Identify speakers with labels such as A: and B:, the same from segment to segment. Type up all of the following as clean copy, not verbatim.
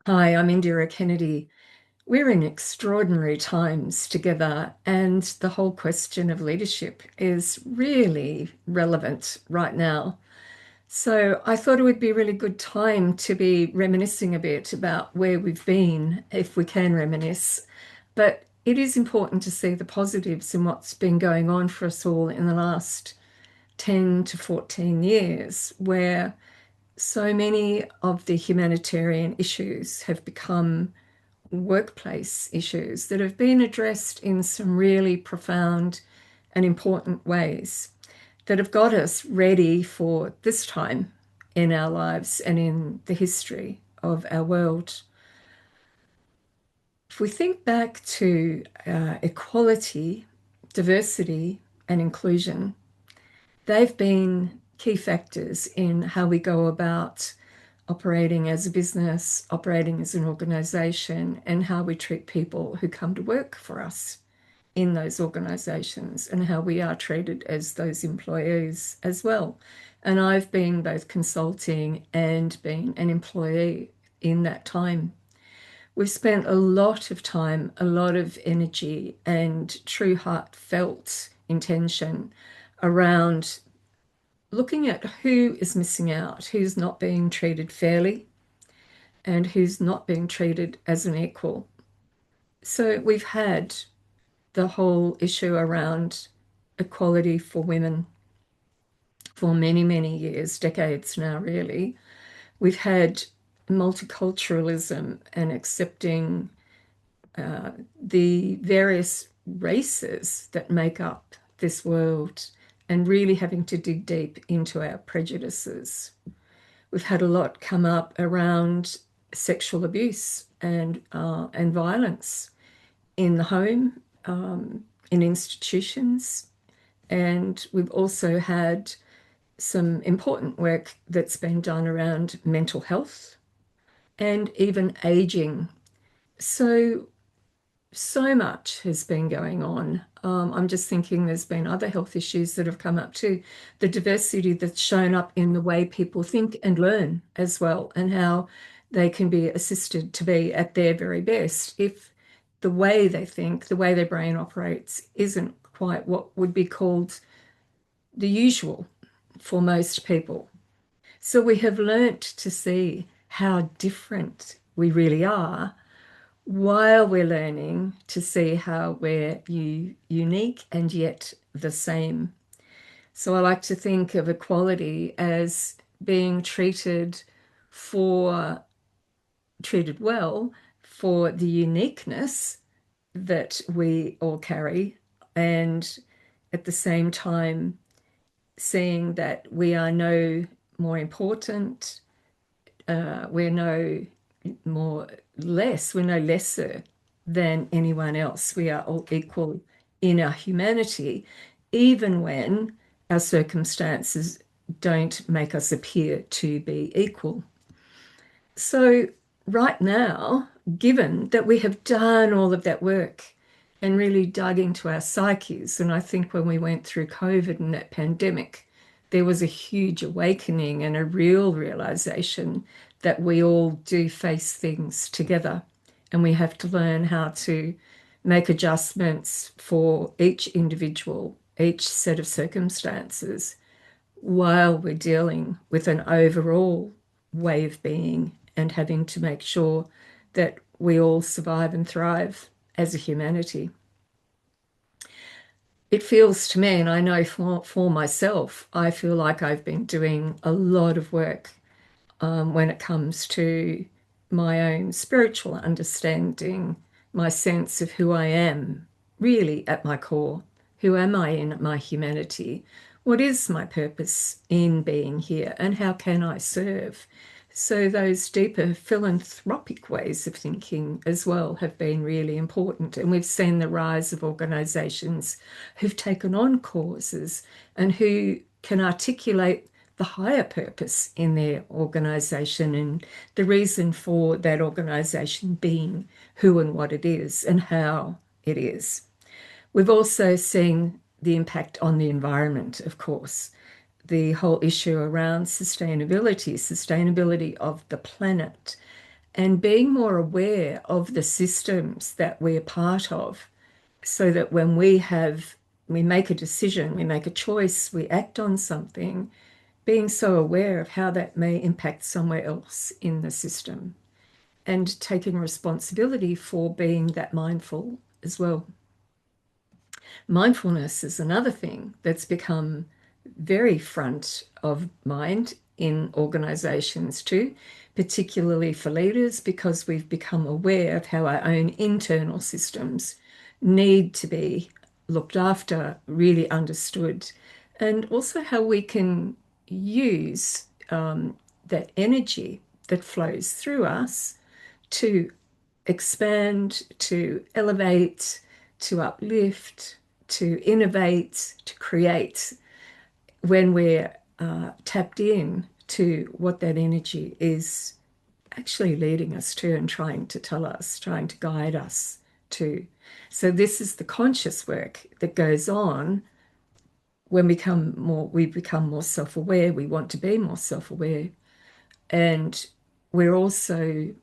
A: Hi, I'm Indira Kennedy. We're in extraordinary times together, and the whole question of leadership is really relevant right now. So I thought it would be a really good time to be reminiscing a bit about where we've been, if we can reminisce. But it is important to see the positives in what's been going on for us all in the last 10 to 14 years, where so many of the humanitarian issues have become workplace issues that have been addressed in some really profound and important ways that have got us ready for this time in our lives and in the history of our world. If we think back to equality, diversity, and inclusion, they've been key factors in how we go about operating as a business, operating as an organization, and how we treat people who come to work for us in those organizations and how we are treated as those employees as well. And I've been both consulting and been an employee in that time. We've spent a lot of time, a lot of energy, and true heartfelt intention around looking at who is missing out, who's not being treated fairly, and who's not being treated as an equal. So we've had the whole issue around equality for women for many, many years, decades now, really. We've had multiculturalism and accepting the various races that make up this world and really having to dig deep into our prejudices. We've had a lot come up around sexual abuse and violence in the home, in institutions, and we've also had some important work that's been done around mental health and even aging. So, so much has been going on. I'm just thinking there's been other health issues that have come up too. The diversity that's shown up in the way people think and learn as well, and how they can be assisted to be at their very best if the way they think, the way their brain operates, isn't quite what would be called the usual for most people. So we have learnt to see how different we really are while we're learning to see how we're unique and yet the same. So I like to think of equality as being for treated well for the uniqueness that we all carry, and at the same time seeing that we are no more important, we're we're no lesser than anyone else. We are all equal in our humanity, even when our circumstances don't make us appear to be equal. So, right now, given that we have done all of that work and really dug into our psyches, and I think when we went through COVID and that pandemic, there was a huge awakening and a real realization that we all do face things together and we have to learn how to make adjustments for each individual, each set of circumstances, while we're dealing with an overall way of being and having to make sure that we all survive and thrive as a humanity. It feels to me, and I know for myself, I feel like I've been doing a lot of work when it comes to my own spiritual understanding, my sense of who I am really at my core. Who am I in my humanity? What is my purpose in being here? And how can I serve? So, those deeper philanthropic ways of thinking as well have been really important. And we've seen the rise of organisations who've taken on causes and who can articulate the higher purpose in their organisation and the reason for that organisation being who and what it is and how it is. We've also seen the impact on the environment, of course, the whole issue around sustainability of the planet, and being more aware of the systems that we're part of, so that when we make a decision, we make a choice, we act on something, being so aware of how that may impact somewhere else in the system and taking responsibility for being that mindful as well. Mindfulness is another thing that's become very front of mind in organizations too, particularly for leaders, because we've become aware of how our own internal systems need to be looked after, really understood, and also how we can use that energy that flows through us to expand, to elevate, to uplift, to innovate, to create when we're tapped in to what that energy is actually leading us to and trying to tell us, trying to guide us to. So this is the conscious work that goes on when we become more self-aware. We want to be more self-aware, and we're also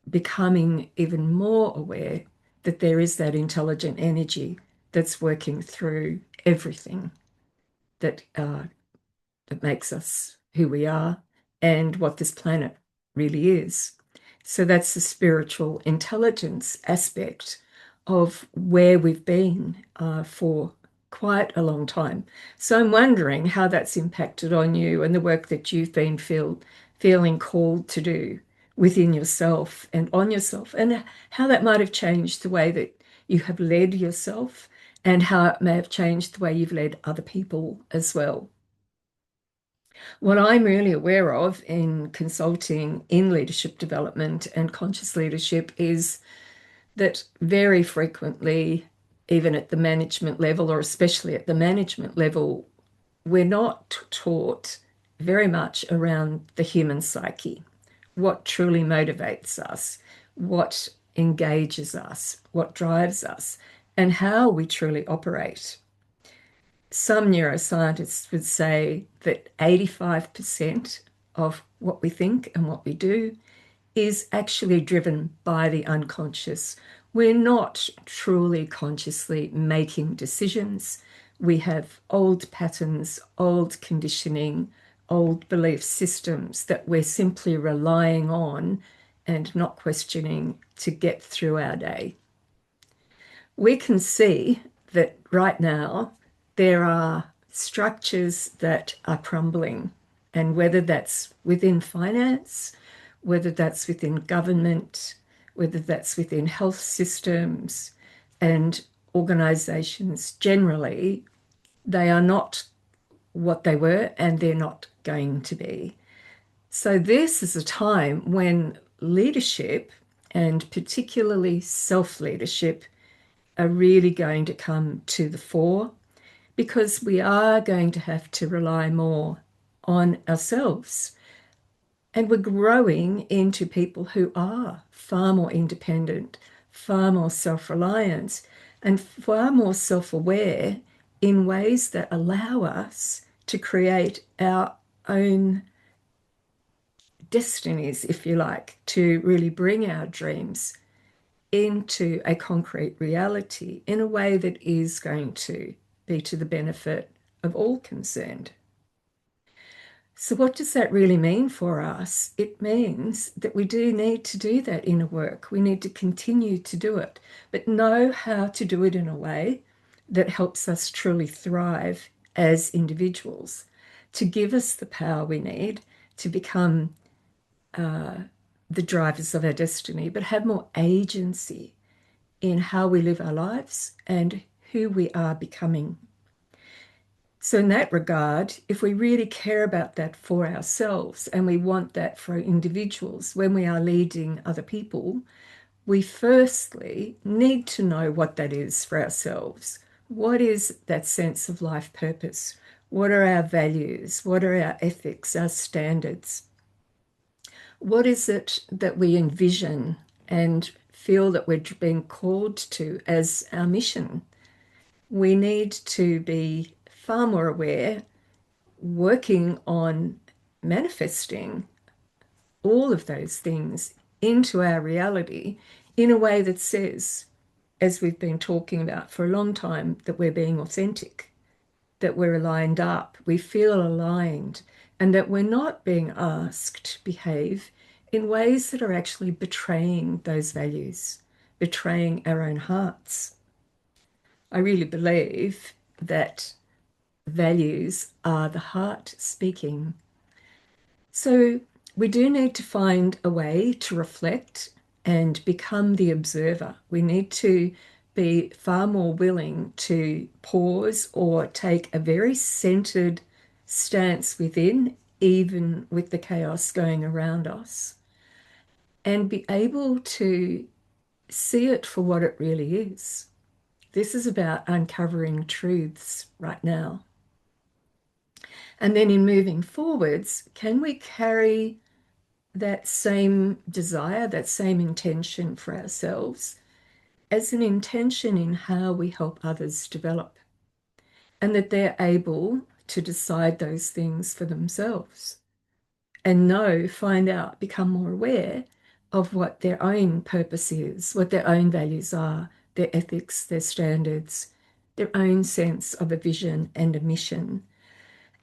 A: becoming even more aware that there is that intelligent energy that's working through everything that that makes us who we are and what this planet really is. So that's the spiritual intelligence aspect of where we've been for quite a long time. So I'm wondering how that's impacted on you and the work that you've been feeling called to do within yourself and on yourself, and how that might have changed the way that you have led yourself and how it may have changed the way you've led other people as well. What I'm really aware of in consulting in leadership development and conscious leadership is that very frequently, even at the management level, or especially at the management level, we're not taught very much around the human psyche, what truly motivates us, what engages us, what drives us, and how we truly operate. Some neuroscientists would say that 85% of what we think and what we do is actually driven by the unconscious. We're not truly consciously making decisions. We have old patterns, old conditioning, old belief systems that we're simply relying on and not questioning to get through our day. We can see that right now there are structures that are crumbling, and whether that's within finance, whether that's within government, whether that's within health systems and organizations generally, they are not what they were and they're not going to be. So, this is a time when leadership, and particularly self leadership, are really going to come to the fore, because we are going to have to rely more on ourselves. And we're growing into people who are far more independent, far more self reliant, and far more self aware in ways that allow us to create our own destinies, if you like, to really bring our dreams into a concrete reality in a way that is going to be to the benefit of all concerned. So, what does that really mean for us? It means that we do need to do that inner work. We need to continue to do it, but know how to do it in a way that helps us truly thrive as individuals, to give us the power we need to become the drivers of our destiny, but have more agency in how we live our lives and who we are becoming. So, in that regard, if we really care about that for ourselves and we want that for individuals when we are leading other people, we firstly need to know what that is for ourselves. What is that sense of life purpose? What are our values? What are our ethics, our standards? What is it that we envision and feel that we're being called to as our mission? We need to be far more aware, working on manifesting all of those things into our reality in a way that says, as we've been talking about for a long time, that we're being authentic, that we're aligned up, we feel aligned, and that we're not being asked to behave in ways that are actually betraying those values, betraying our own hearts. I really believe that values are the heart speaking. So we do need to find a way to reflect and become the observer. We need to be far more willing to pause or take a very centered stance within, even with the chaos going around us, and be able to see it for what it really is. This is about uncovering truths right now. And then in moving forwards, can we carry that same desire, that same intention for ourselves as an intention in how we help others develop, and that they're able to decide those things for themselves and know, find out, become more aware of what their own purpose is, what their own values are, their ethics, their standards, their own sense of a vision and a mission,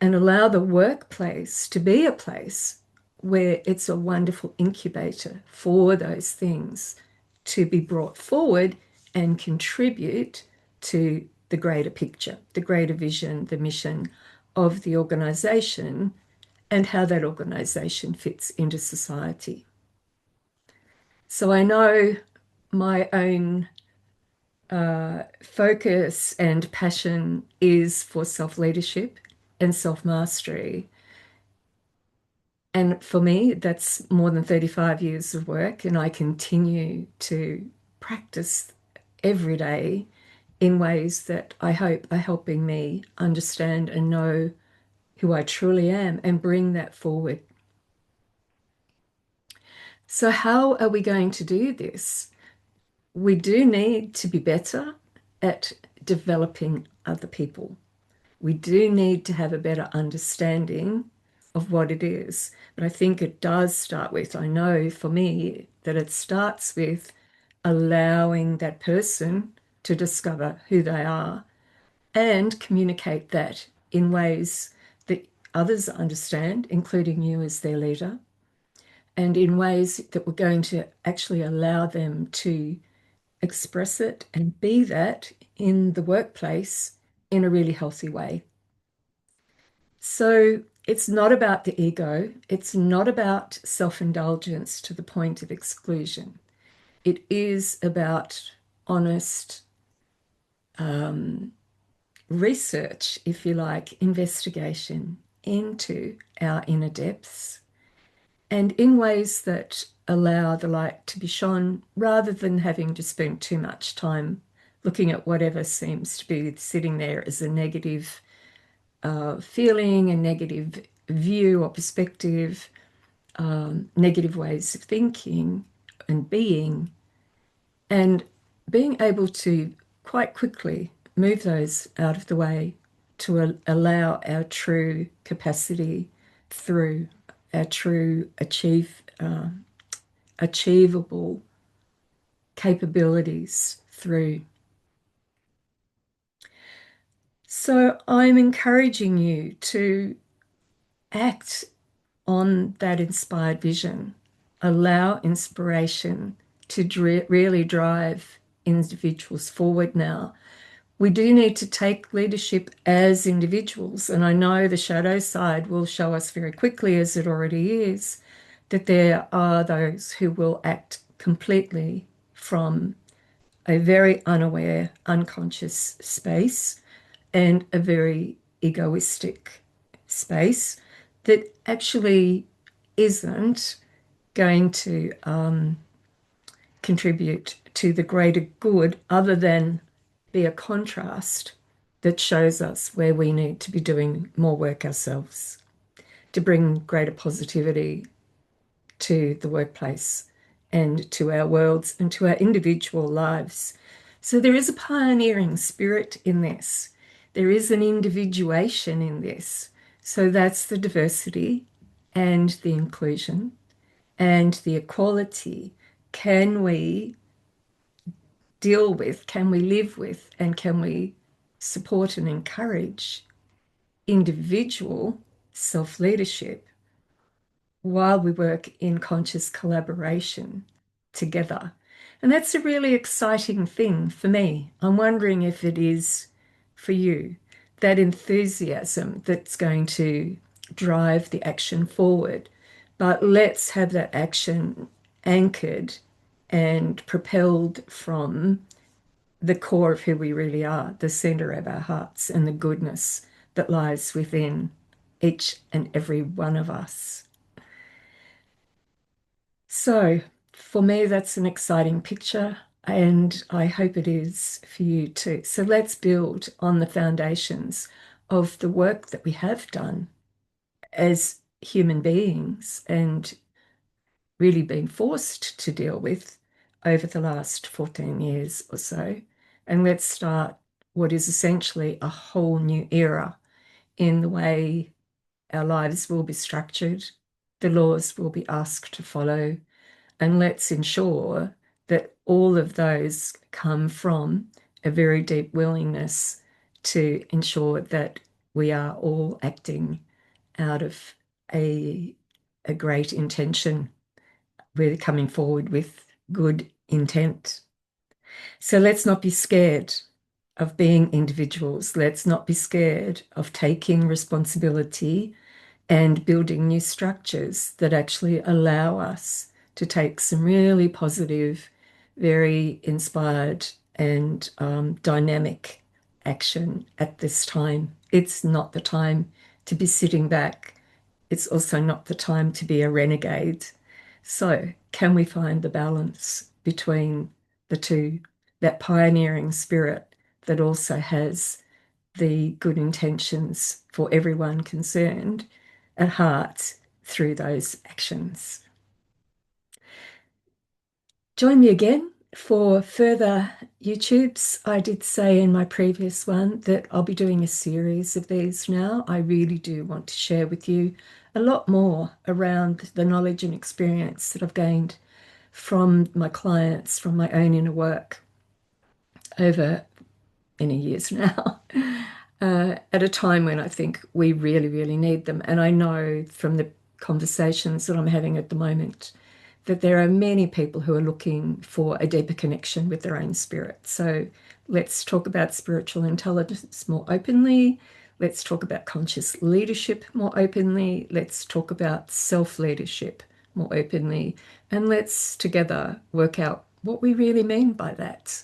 A: and allow the workplace to be a place where it's a wonderful incubator for those things to be brought forward and contribute to the greater picture, the greater vision, the mission of the organization, and how that organization fits into society. So I know my own focus and passion is for self-leadership and self-mastery. And for me, that's more than 35 years of work, and I continue to practice every day in ways that I hope are helping me understand and know who I truly am and bring that forward. So, how are we going to do this? We do need to be better at developing other people. We do need to have a better understanding of what it is. But I think it does start with, I know for me, that it starts with allowing that person to discover who they are and communicate that in ways that others understand, including you as their leader, and in ways that we're going to actually allow them to express it and be that in the workplace in a really healthy way. So it's not about the ego. It's not about self-indulgence to the point of exclusion. It is about honest research, if you like, investigation into our inner depths and in ways that allow the light to be shone rather than having to spend too much time looking at whatever seems to be sitting there as a negative feeling, a negative view or perspective, negative ways of thinking and and being able to quite quickly move those out of the way to allow our true capacity through, our true achievable capabilities through. So I'm encouraging you to act on that inspired vision. Allow inspiration to really drive individuals forward now. We do need to take leadership as individuals, and I know the shadow side will show us very quickly, as it already is, that there are those who will act completely from a very unaware, unconscious space and a very egoistic space that actually isn't going to contribute to the greater good other than be a contrast that shows us where we need to be doing more work ourselves to bring greater positivity to the workplace and to our worlds and to our individual lives. So there is a pioneering spirit in this. There is an individuation in this. So that's the diversity and the inclusion. and the equality can we deal with, can we live with, and can we support and encourage individual self leadership while we work in conscious collaboration together? And that's a really exciting thing for me. I'm wondering if it is for you, that enthusiasm that's going to drive the action forward. But let's have that action anchored and propelled from the core of who we really are, the center of our hearts, and the goodness that lies within each and every one of us. So, for me, that's an exciting picture, and I hope it is for you too. So, let's build on the foundations of the work that we have done as human beings and really been forced to deal with over the last 14 years or so. And let's start what is essentially a whole new era in the way our lives will be structured, the laws will be asked to follow, and let's ensure that all of those come from a very deep willingness to ensure that we are all acting out of a, a great intention. We're coming forward with good intent. So let's not be scared of being individuals. Let's not be scared of taking responsibility and building new structures that actually allow us to take some really positive, very inspired, and dynamic action at this time. It's not the time to be sitting back. It's also not the time to be a renegade. So, can we find the balance between the two, that pioneering spirit that also has the good intentions for everyone concerned at heart through those actions? Join me again for further YouTubes. I did say in my previous one that I'll be doing a series of these now. I really do want to share with you a lot more around the knowledge and experience that I've gained from my clients, from my own inner work over many years now, at a time when I think we really, really need them. And I know from the conversations that I'm having at the moment that there are many people who are looking for a deeper connection with their own spirit. So let's talk about spiritual intelligence more openly. Let's talk about conscious leadership more openly. Let's talk about self-leadership more openly. And let's together work out what we really mean by that.